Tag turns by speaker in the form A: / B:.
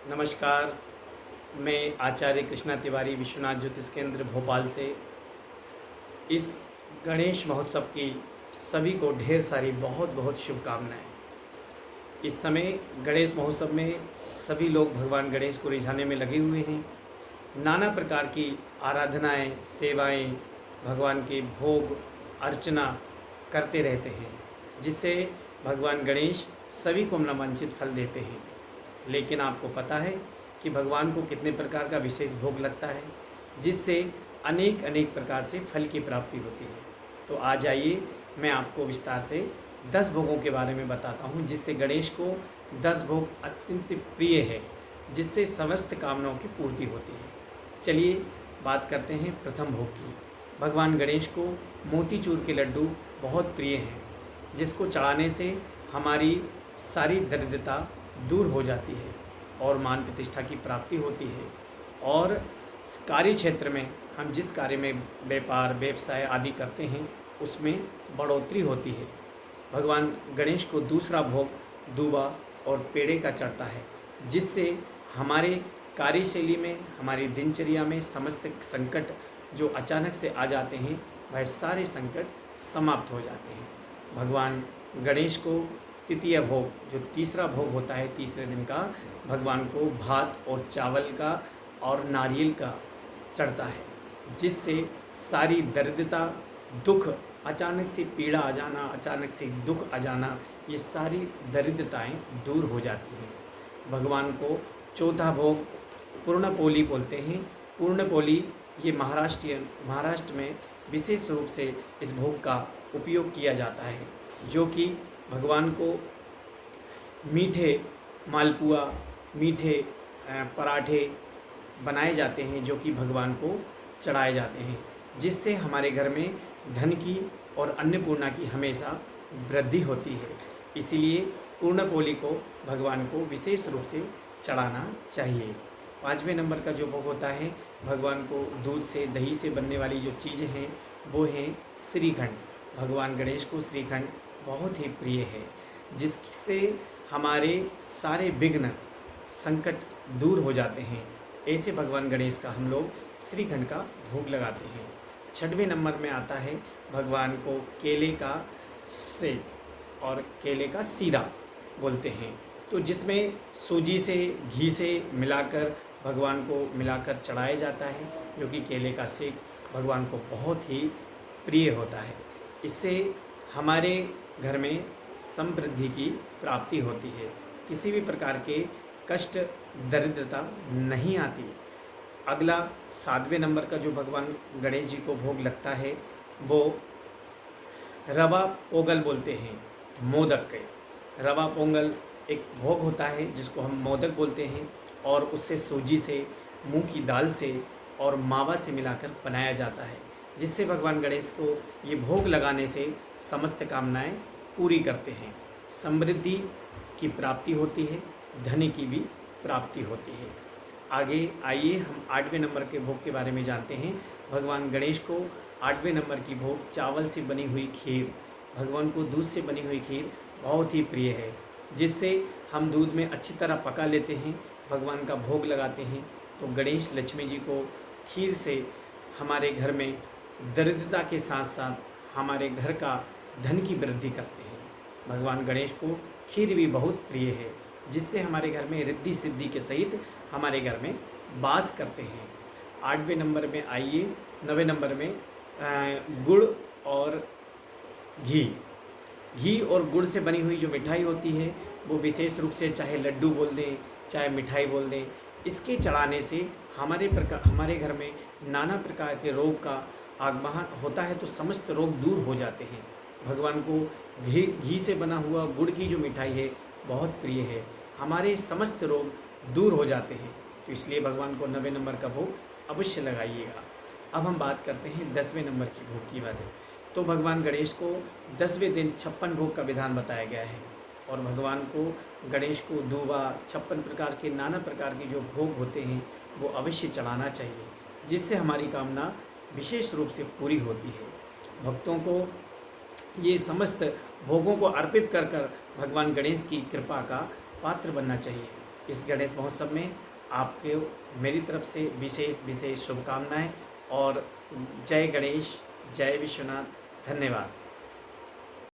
A: नमस्कार। मैं आचार्य कृष्णा तिवारी विश्वनाथ ज्योतिष केंद्र भोपाल से इस गणेश महोत्सव की सभी को ढेर सारी बहुत बहुत शुभकामनाएं। इस समय गणेश महोत्सव में सभी लोग भगवान गणेश को रिझाने में लगे हुए हैं। नाना प्रकार की आराधनाएं, सेवाएं, भगवान के भोग अर्चना करते रहते हैं, जिससे भगवान गणेश सभी को मनोवांछित फल देते हैं। लेकिन आपको पता है कि भगवान को कितने प्रकार का विशेष भोग लगता है, जिससे अनेक अनेक प्रकार से फल की प्राप्ति होती है। तो आज आइए मैं आपको विस्तार से 10 भोगों के बारे में बताता हूँ, जिससे गणेश को 10 भोग अत्यंत प्रिय है, जिससे समस्त कामनाओं की पूर्ति होती है। चलिए बात करते हैं प्रथम भोग की। भगवान गणेश को मोतीचूर के लड्डू बहुत प्रिय हैं, जिसको चढ़ाने से हमारी सारी दरिद्रता दूर हो जाती है और मान प्रतिष्ठा की प्राप्ति होती है, और कार्य क्षेत्र में हम जिस कार्य में व्यापार व्यवसाय आदि करते हैं उसमें बढ़ोतरी होती है। भगवान गणेश को दूसरा भोग दूबा और पेड़े का चढ़ता है, जिससे हमारे कार्यशैली में, हमारी दिनचर्या में समस्त संकट जो अचानक से आ जाते हैं वह सारे संकट समाप्त हो जाते हैं। भगवान गणेश को तृतीय भोग, जो तीसरा भोग होता है तीसरे दिन का, भगवान को भात और चावल का और नारियल का चढ़ता है, जिससे सारी दरिद्रता, दुख, अचानक से पीड़ा आ जाना, अचानक से दुख आ जाना, ये सारी दरिद्रताएं दूर हो जाती हैं। भगवान को चौथा भोग पूर्णपोली बोलते हैं। पूर्णपोली ये महाराष्ट्र में विशेष रूप से इस भोग का उपयोग किया जाता है, जो कि भगवान को मीठे मालपुआ, मीठे पराठे बनाए जाते हैं, जो कि भगवान को चढ़ाए जाते हैं, जिससे हमारे घर में धन की और अन्नपूर्णा की हमेशा वृद्धि होती है। इसीलिए पूर्णपोली को भगवान को विशेष रूप से चढ़ाना चाहिए। 5वें नंबर का जो भोग होता है, भगवान को दूध से, दही से बनने वाली जो चीज़ें हैं वो हैं श्रीखंड। भगवान गणेश को श्रीखंड बहुत ही प्रिय है, जिससे हमारे सारे विघ्न, संकट दूर हो जाते हैं। ऐसे भगवान गणेश का हम लोग श्रीखंड का भोग लगाते हैं। 6वें नंबर में आता है भगवान को केले का सेक और केले का सीरा बोलते हैं, तो जिसमें सूजी से, घी से मिलाकर भगवान को मिलाकर चढ़ाया जाता है, जो कि केले का सेक भगवान को बहुत ही प्रिय होता है। इससे हमारे घर में समृद्धि की प्राप्ति होती है, किसी भी प्रकार के कष्ट, दरिद्रता नहीं आती। अगला 7वें नंबर का जो भगवान गणेश जी को भोग लगता है वो रवा पोंगल बोलते हैं, मोदक के। रवा पोंगल एक भोग होता है जिसको हम मोदक बोलते हैं, और उससे सूजी से, मूंग की दाल से और मावा से मिलाकर बनाया जाता है, जिससे भगवान गणेश को ये भोग लगाने से समस्त कामनाएं पूरी करते हैं। समृद्धि की प्राप्ति होती है, धन की भी प्राप्ति होती है। आगे आइए हम 8वें नंबर के भोग के बारे में जानते हैं। भगवान गणेश को 8वें नंबर की भोग चावल से बनी हुई खीर, भगवान को दूध से बनी हुई खीर बहुत ही प्रिय है, जिससे हम दूध में अच्छी तरह पका लेते हैं, भगवान का भोग लगाते हैं, तो गणेश लक्ष्मी जी को खीर से हमारे घर में दरिद्रता के साथ साथ हमारे घर का धन की वृद्धि करते हैं। भगवान गणेश को खीर भी बहुत प्रिय है, जिससे हमारे घर में रिद्धि सिद्धि के सहित हमारे घर में वास करते हैं। 8वें नंबर में आइए, 9वें नंबर में गुड़ और घी और गुड़ से बनी हुई जो मिठाई होती है वो विशेष रूप से, चाहे लड्डू बोल दें चाहे मिठाई बोल दें, इसके चढ़ाने से हमारे घर में नाना प्रकार के रोग का आगमन होता है, तो समस्त रोग दूर हो जाते हैं। भगवान को घी से बना हुआ गुड़ की जो मिठाई है बहुत प्रिय है, हमारे समस्त रोग दूर हो जाते हैं, तो इसलिए भगवान को 9वें नंबर का भोग अवश्य लगाइएगा। अब हम बात करते हैं 10वें नंबर की भोग की बात है। तो भगवान गणेश को 10वें दिन 56 भोग का विधान बताया गया है, और भगवान को गणेश को दूबा, 56 प्रकार के नाना प्रकार के जो भोग होते हैं वो अवश्य चढ़ाना चाहिए, जिससे हमारी कामना विशेष रूप से पूरी होती है। भक्तों को ये समस्त भोगों को अर्पित कर भगवान गणेश की कृपा का पात्र बनना चाहिए। इस गणेश महोत्सव में आपके मेरी तरफ से विशेष विशेष शुभकामनाएं और जय गणेश, जय विश्वनाथ, धन्यवाद।